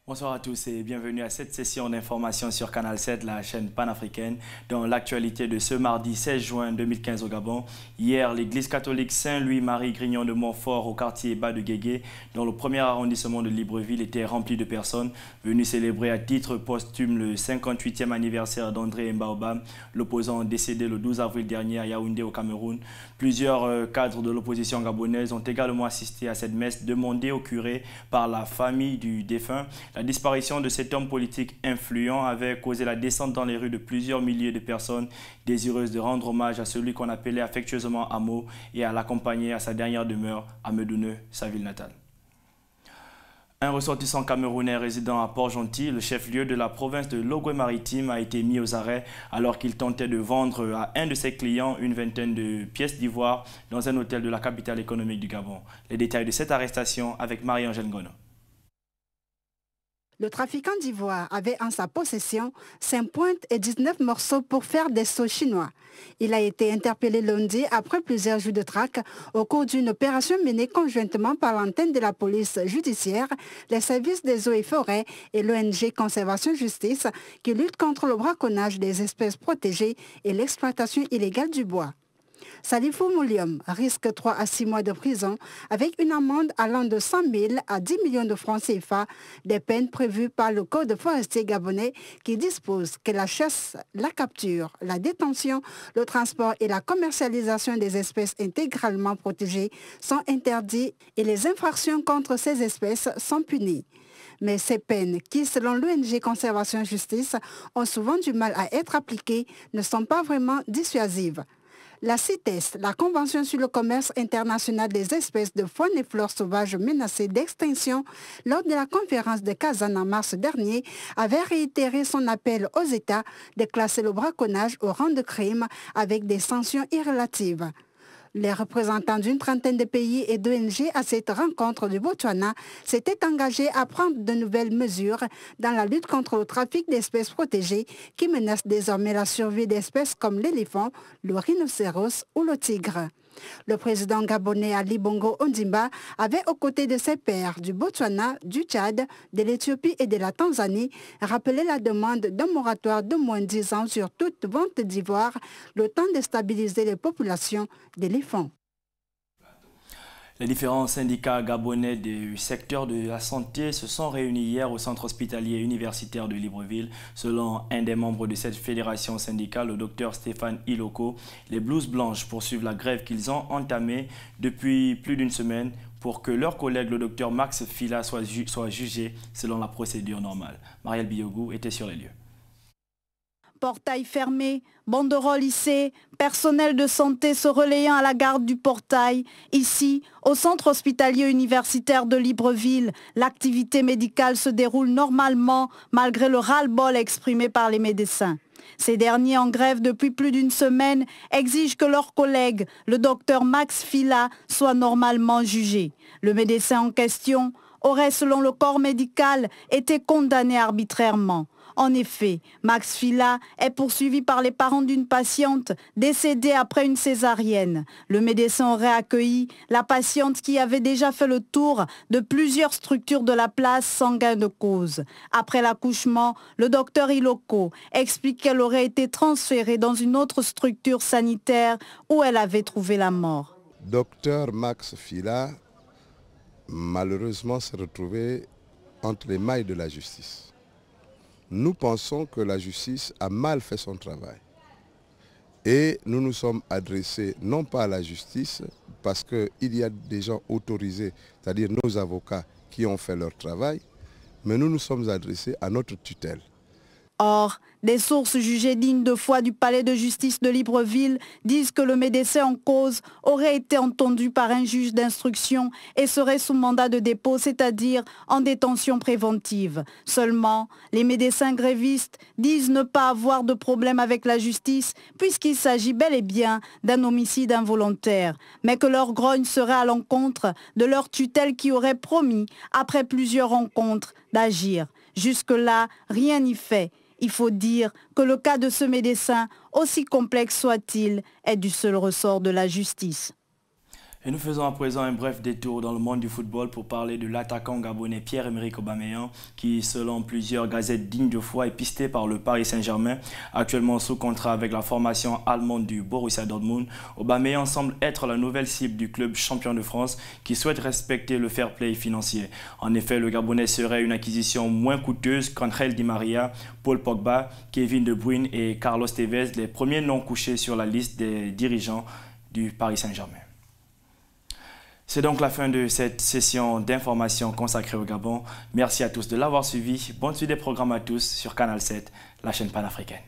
Bonsoir à tous et bienvenue à cette session d'information sur Canal 7, la chaîne panafricaine, dans l'actualité de ce mardi 16 juin 2015 au Gabon. Hier, l'église catholique Saint-Louis-Marie Grignon de Montfort au quartier Bas de Guégué, dans le premier arrondissement de Libreville, était rempli de personnes venues célébrer à titre posthume le 58e anniversaire d'André Mbaoba, l'opposant décédé le 12 avril dernier à Yaoundé au Cameroun. Plusieurs cadres de l'opposition gabonaise ont également assisté à cette messe demandée au curé par la famille du défunt. La disparition de cet homme politique influent avait causé la descente dans les rues de plusieurs milliers de personnes désireuses de rendre hommage à celui qu'on appelait affectueusement Amo et à l'accompagner à sa dernière demeure à Medouneux, sa ville natale. Un ressortissant camerounais résidant à Port-Gentil, le chef-lieu de la province de Logoué-Maritime, a été mis aux arrêts alors qu'il tentait de vendre à un de ses clients une vingtaine de pièces d'ivoire dans un hôtel de la capitale économique du Gabon. Les détails de cette arrestation avec Marie-Angèle Ngono. Le trafiquant d'ivoire avait en sa possession 5 pointes et 19 morceaux pour faire des seaux chinois. Il a été interpellé lundi après plusieurs jours de traque au cours d'une opération menée conjointement par l'antenne de la police judiciaire, les services des eaux et forêts et l'ONG Conservation Justice qui lutte contre le braconnage des espèces protégées et l'exploitation illégale du bois. Salifou Moulium risque 3 à 6 mois de prison avec une amende allant de 100 000 à 10 millions de francs CFA, des peines prévues par le Code forestier gabonais qui dispose que la chasse, la capture, la détention, le transport et la commercialisation des espèces intégralement protégées sont interdits et les infractions contre ces espèces sont punies. Mais ces peines, qui selon l'ONG Conservation Justice ont souvent du mal à être appliquées, ne sont pas vraiment dissuasives. La CITES, la Convention sur le commerce international des espèces de faune et flore sauvages menacées d'extinction, lors de la conférence de Kazan en mars dernier, avait réitéré son appel aux États de classer le braconnage au rang de crime avec des sanctions irrelatives. Les représentants d'une trentaine de pays et d'ONG à cette rencontre du Botswana s'étaient engagés à prendre de nouvelles mesures dans la lutte contre le trafic d'espèces protégées qui menace désormais la survie d'espèces comme l'éléphant, le rhinocéros ou le tigre. Le président gabonais Ali Bongo Ondimba avait aux côtés de ses pairs du Botswana, du Tchad, de l'Éthiopie et de la Tanzanie rappelé la demande d'un moratoire de moins de 10 ans sur toute vente d'ivoire, le temps de stabiliser les populations d'éléphants. Les différents syndicats gabonais du secteur de la santé se sont réunis hier au centre hospitalier universitaire de Libreville. Selon un des membres de cette fédération syndicale, le docteur Stéphane Iloko, les blouses blanches poursuivent la grève qu'ils ont entamée depuis plus d'une semaine pour que leur collègue, le docteur Max Fila, soit jugé selon la procédure normale. Marielle Biogou était sur les lieux. Portail fermé, banderoles hissées, personnel de santé se relayant à la garde du portail. Ici, au centre hospitalier universitaire de Libreville, l'activité médicale se déroule normalement malgré le ras-le-bol exprimé par les médecins. Ces derniers en grève depuis plus d'une semaine exigent que leur collègue, le docteur Max Fila, soit normalement jugé. Le médecin en question aurait, selon le corps médical, été condamné arbitrairement. En effet, Max Fila est poursuivi par les parents d'une patiente décédée après une césarienne. Le médecin aurait accueilli la patiente qui avait déjà fait le tour de plusieurs structures de la place sans gain de cause. Après l'accouchement, le docteur Iloko explique qu'elle aurait été transférée dans une autre structure sanitaire où elle avait trouvé la mort. Docteur Max Fila, malheureusement, s'est retrouvé entre les mailles de la justice. Nous pensons que la justice a mal fait son travail. Et nous nous sommes adressés non pas à la justice, parce qu'il y a des gens autorisés, c'est-à-dire nos avocats qui ont fait leur travail, mais nous nous sommes adressés à notre tutelle. Or, des sources jugées dignes de foi du palais de justice de Libreville disent que le médecin en cause aurait été entendu par un juge d'instruction et serait sous mandat de dépôt, c'est-à-dire en détention préventive. Seulement, les médecins grévistes disent ne pas avoir de problème avec la justice puisqu'il s'agit bel et bien d'un homicide involontaire, mais que leur grogne serait à l'encontre de leur tutelle qui aurait promis, après plusieurs rencontres, d'agir. Jusque-là, rien n'y fait. Il faut dire que le cas de ce médecin, aussi complexe soit-il, est du seul ressort de la justice. Et nous faisons à présent un bref détour dans le monde du football pour parler de l'attaquant gabonais Pierre-Emerick Aubameyang qui, selon plusieurs gazettes dignes de foi, est pisté par le Paris Saint-Germain. Actuellement sous contrat avec la formation allemande du Borussia Dortmund, Aubameyang semble être la nouvelle cible du club champion de France qui souhaite respecter le fair play financier. En effet, le Gabonais serait une acquisition moins coûteuse qu'Angel Di Maria, Paul Pogba, Kevin De Bruyne et Carlos Tevez, les premiers noms couchés sur la liste des dirigeants du Paris Saint-Germain. C'est donc la fin de cette session d'information consacrée au Gabon. Merci à tous de l'avoir suivi. Bonne suite des programmes à tous sur Canal 7, la chaîne panafricaine.